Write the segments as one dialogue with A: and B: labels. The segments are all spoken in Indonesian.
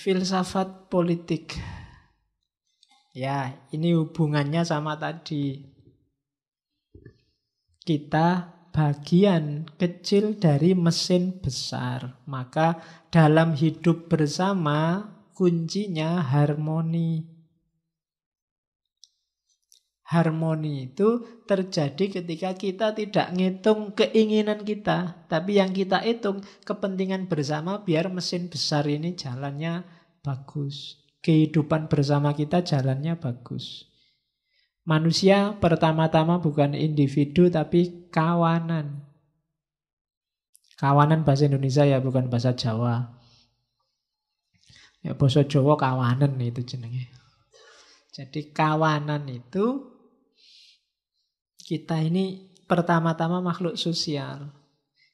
A: filsafat politik. Ya, ini hubungannya sama tadi. Kita bagian kecil dari mesin besar. Maka dalam hidup bersama kuncinya harmoni. Harmoni itu terjadi ketika kita tidak ngitung keinginan kita, tapi yang kita hitung kepentingan bersama biar mesin besar ini jalannya bagus. Kehidupan bersama kita jalannya bagus. Manusia pertama-tama bukan individu tapi kawanan. Kawanan bahasa Indonesia ya, bukan bahasa Jawa. Ya bahasa Jawa kawanan itu jenenge. Jadi kawanan itu kita ini pertama-tama makhluk sosial.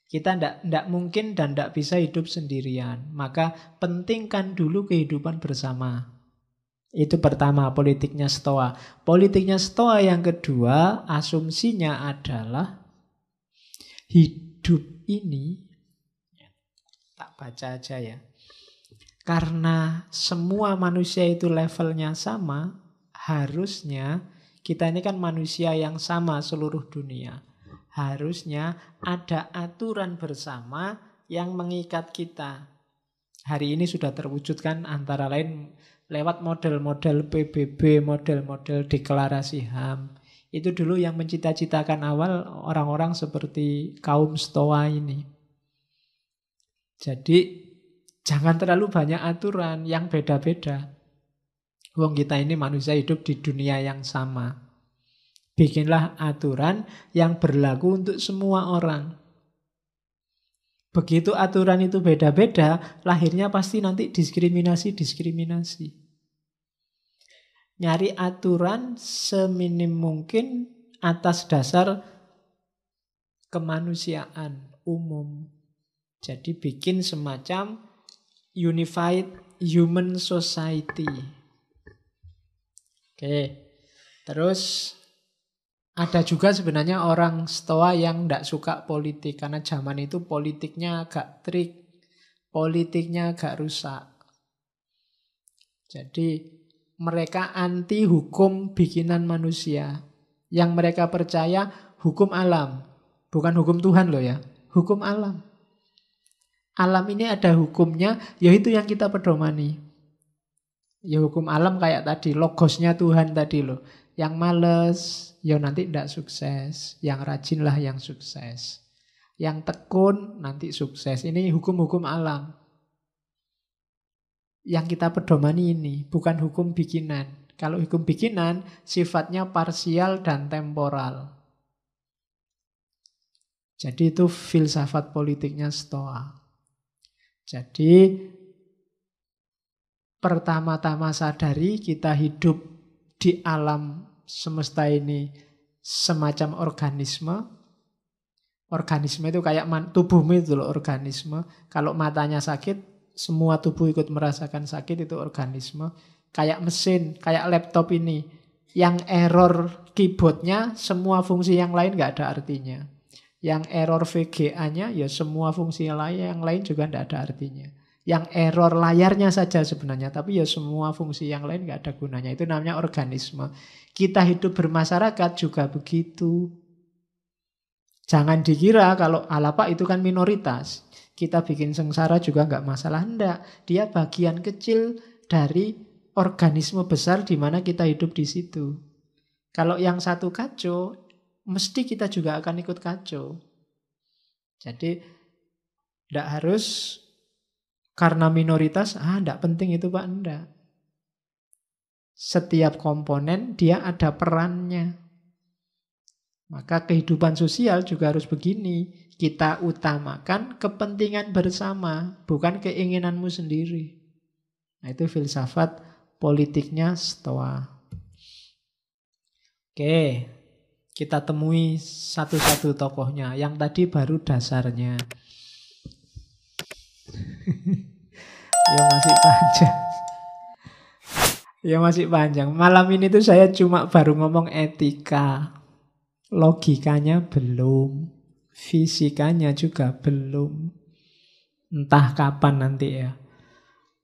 A: Kita tidak mungkin dan tidak bisa hidup sendirian. Maka pentingkan dulu kehidupan bersama. Itu pertama, politiknya Stoa. Politiknya Stoa yang kedua, asumsinya adalah hidup ini, tak baca aja ya. Karena semua manusia itu levelnya sama, harusnya kita ini kan manusia yang sama seluruh dunia. Harusnya ada aturan bersama yang mengikat kita. Hari ini sudah terwujudkan antara lain lewat model-model PBB, model-model deklarasi HAM. Itu dulu yang mencita-citakan awal orang-orang seperti kaum Stoa ini. Jadi jangan terlalu banyak aturan yang beda-beda. Wong kita ini manusia hidup di dunia yang sama. Bikinlah aturan yang berlaku untuk semua orang. Begitu aturan itu beda-beda, lahirnya pasti nanti diskriminasi. Nyari aturan seminim mungkin atas dasar kemanusiaan umum. Jadi bikin semacam unified human society. Oke, terus ada juga sebenarnya orang Stoa yang tidak suka politik. Karena zaman itu politiknya agak trik. Politiknya agak rusak. Jadi mereka anti hukum bikinan manusia. Yang mereka percaya hukum alam. Bukan hukum Tuhan loh ya. Hukum alam. Alam ini ada hukumnya, yaitu yang kita pedomani. Ya hukum alam kayak tadi, logosnya Tuhan tadi loh. Yang males, ya nanti tidak sukses. Yang rajinlah yang sukses. Yang tekun, nanti sukses. Ini hukum-hukum alam. Yang kita pedomani ini, bukan hukum bikinan. Kalau hukum bikinan, sifatnya parsial dan temporal. Jadi itu filsafat politiknya Stoa. Jadi pertama-tama sadari kita hidup di alam semesta ini semacam organisme. Organisme itu kayak tubuhmu itu loh, organisme. Kalau matanya sakit, semua tubuh ikut merasakan sakit, itu organisme. Kayak mesin, kayak laptop ini. Yang error keyboardnya, semua fungsi yang lain nggak ada artinya. Yang error VGA-nya, ya semua fungsi yang lain juga tidak ada artinya. Yang error layarnya saja sebenarnya, tapi ya semua fungsi yang lain nggak ada gunanya. Itu namanya organisme. Kita hidup bermasyarakat juga begitu. Jangan dikira kalau Pak itu kan minoritas. Kita bikin sengsara juga nggak masalah. Enggak, dia bagian kecil dari organisme besar di mana kita hidup di situ. Kalau yang satu kacau, mesti kita juga akan ikut kacau. Jadi tidak harus karena minoritas, tidak penting itu Pak, enggak. Setiap komponen dia ada perannya. Maka kehidupan sosial juga harus begini. Kita utamakan kepentingan bersama, bukan keinginanmu sendiri. Nah, itu filsafat politiknya Stoa. Oke. Kita temui satu-satu tokohnya. Yang tadi baru dasarnya. Ya masih panjang. Ya masih panjang. Malam ini tuh saya cuma baru ngomong etika. Logikanya belum. Fisikanya juga belum. Entah kapan nanti ya.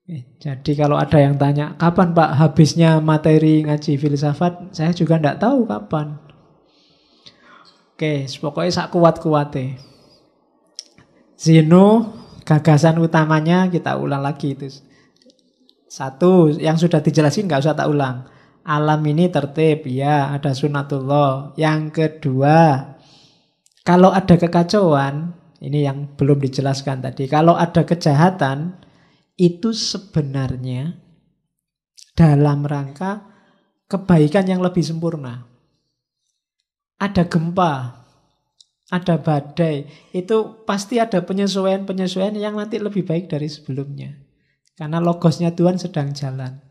A: Jadi kalau ada yang tanya, kapan Pak habisnya materi ngaji filsafat? Saya juga tidak tahu kapan. Oke, pokoknya sak kuat-kuatnya. Zeno, gagasan utamanya kita ulang lagi itu. Satu, yang sudah dijelasin nggak usah tak ulang. Alam ini tertib, ya ada sunatullah. Yang kedua, kalau ada kekacauan, ini yang belum dijelaskan tadi. Kalau ada kejahatan, itu sebenarnya dalam rangka kebaikan yang lebih sempurna. Ada gempa, ada badai, itu pasti ada penyesuaian-penyesuaian yang nanti lebih baik dari sebelumnya. Karena logosnya Tuhan sedang jalan.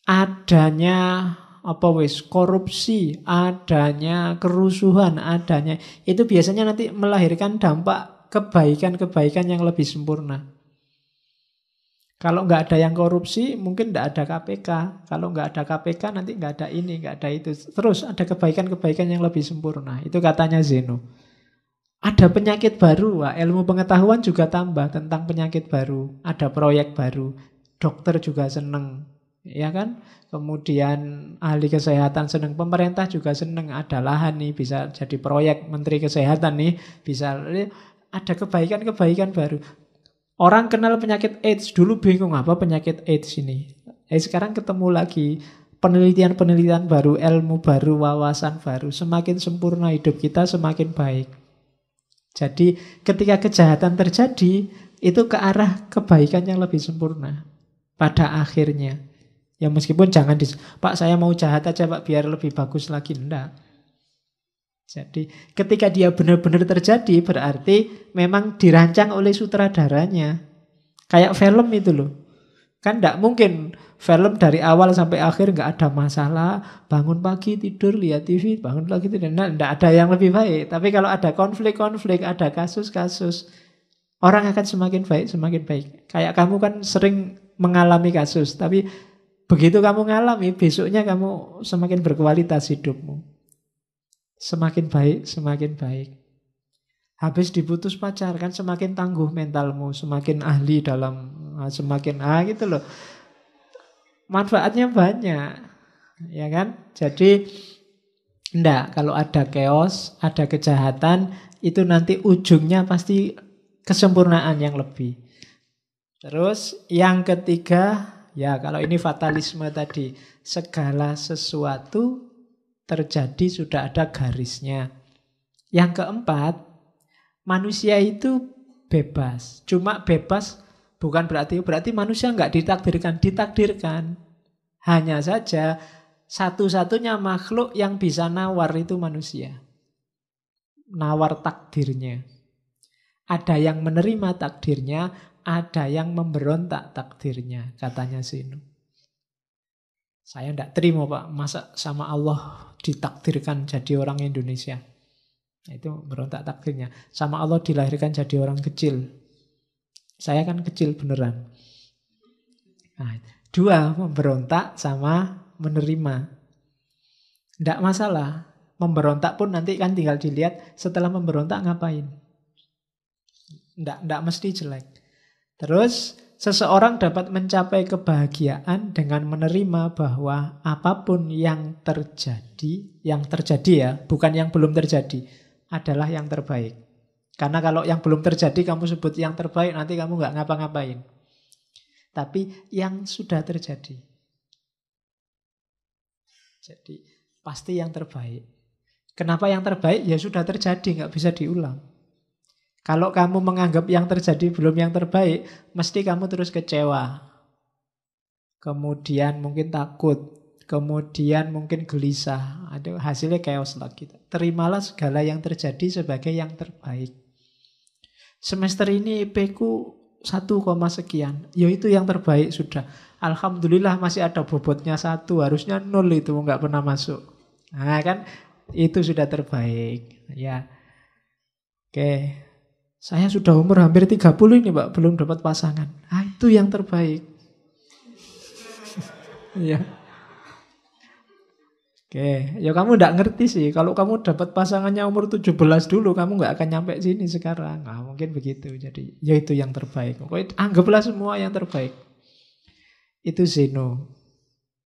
A: Adanya korupsi, adanya kerusuhan, adanya itu biasanya nanti melahirkan dampak kebaikan-kebaikan yang lebih sempurna. Kalau nggak ada yang korupsi, mungkin nggak ada KPK. Kalau nggak ada KPK, nanti nggak ada ini, nggak ada itu. Terus ada kebaikan-kebaikan yang lebih sempurna. Itu katanya Zeno. Ada penyakit baru, ilmu pengetahuan juga tambah tentang penyakit baru. Ada proyek baru, dokter juga seneng, ya kan? Kemudian ahli kesehatan seneng, pemerintah juga seneng. Ada lahan nih, bisa jadi proyek menteri kesehatan nih, bisa. Ada kebaikan-kebaikan baru. Orang kenal penyakit AIDS, dulu bingung apa penyakit AIDS ini. Sekarang ketemu lagi penelitian-penelitian baru, ilmu baru, wawasan baru. Semakin sempurna hidup kita, semakin baik. Jadi ketika kejahatan terjadi, itu ke arah kebaikan yang lebih sempurna. Pada akhirnya. Ya meskipun jangan Pak saya mau jahat aja Pak biar lebih bagus lagi. Enggak. Jadi ketika dia benar-benar terjadi berarti memang dirancang oleh sutradaranya. Kayak film itu loh. Kan tidak mungkin film dari awal sampai akhir nggak ada masalah. Bangun pagi tidur lihat TV, bangun pagi tidur. Nah, tidak ada yang lebih baik. Tapi kalau ada konflik-konflik, ada kasus-kasus, orang akan semakin baik, semakin baik. Kayak kamu kan sering mengalami kasus. Tapi begitu kamu ngalami, besoknya kamu semakin berkualitas hidupmu. Semakin baik, semakin baik. Habis diputus pacar kan semakin tangguh mentalmu, semakin ahli dalam, semakin gitu loh. Manfaatnya banyak, ya kan? Jadi enggak, kalau ada chaos, ada kejahatan, itu nanti ujungnya pasti kesempurnaan yang lebih. Terus yang ketiga, ya kalau ini fatalisme tadi, segala sesuatu terjadi sudah ada garisnya. Yang keempat, manusia itu bebas. Cuma bebas bukan berarti manusia nggak ditakdirkan. Hanya saja satu-satunya makhluk yang bisa nawar itu manusia. Nawar takdirnya. Ada yang menerima takdirnya, ada yang memberontak takdirnya, katanya Zeno. Saya tidak terima Pak, masa sama Allah ditakdirkan jadi orang Indonesia. Nah, itu berontak takdirnya. Sama Allah dilahirkan jadi orang kecil. Saya kan kecil beneran. Nah, dua, memberontak sama menerima. Tidak masalah. Memberontak pun nanti kan tinggal dilihat setelah memberontak ngapain. Tidak mesti jelek. Terus seseorang dapat mencapai kebahagiaan dengan menerima bahwa apapun yang terjadi ya, bukan yang belum terjadi, adalah yang terbaik. Karena kalau yang belum terjadi kamu sebut yang terbaik, nanti kamu nggak ngapa-ngapain. Tapi yang sudah terjadi. Jadi pasti yang terbaik. Kenapa yang terbaik? Ya sudah terjadi, nggak bisa diulang. Kalau kamu menganggap yang terjadi belum yang terbaik, mesti kamu terus kecewa. Kemudian mungkin takut. Kemudian mungkin gelisah. Ada hasilnya chaos lagi. Terimalah segala yang terjadi sebagai yang terbaik. Semester ini IP-ku 1, sekian. Ya itu yang terbaik sudah. Alhamdulillah masih ada bobotnya 1. Harusnya 0 itu nggak pernah masuk. Nah kan itu sudah terbaik. Ya. Oke. Saya sudah umur hampir 30 ini Pak, belum dapat pasangan. Itu yang terbaik. Ya. Oke, ya kamu nggak ngerti sih. Kalau kamu dapat pasangannya umur 17 dulu, kamu nggak akan nyampe sini sekarang. Nah, mungkin begitu. Jadi, ya itu yang terbaik. Pokoknya anggaplah semua yang terbaik. Itu Zeno.